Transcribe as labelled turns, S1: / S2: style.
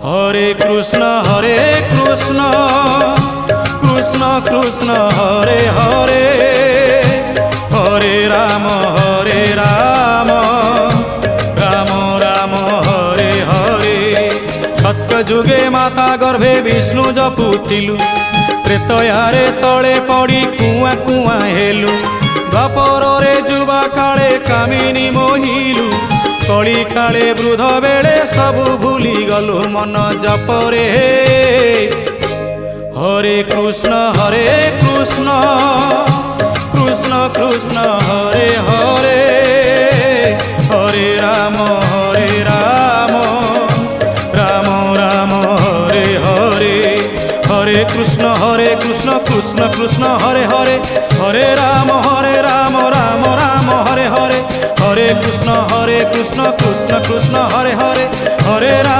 S1: হরে কৃষ্ণ কৃষ্ণ কৃষ্ণ হরে হরে, হরে রাম রাম রাম হরে হরে। সত্য যুগে মাতা গর্ভে বিষ্ণু জপুଥିଲୁ, ତ୍ରେତୟାରେ ତଳେ ପଡ଼ି କୁଆଁ କୁଆଁ ହେଲୁ। ଦ୍ୱାପରରେ ଯୁବା କାଳେ କାମିନୀ ମୋହିଲୁ, କଳି କାଳେ ବୃଦ୍ଧ ବେଳେ ସବୁ ଭୁଲି ଗଲୁ ମନ ଜପରେ। হরে কৃষ্ণ কৃষ্ণ কৃষ্ণ হরে হরে, হরে রাম রাম রাম হরে হরে। হরে কৃষ্ণ কৃষ্ণ কৃষ্ণ হরে হরে, হরে রাম রাম রাম হরে হরে। হরে কৃষ্ণ কৃষ্ণ কৃষ্ণ হরে হরে, হরে রাম।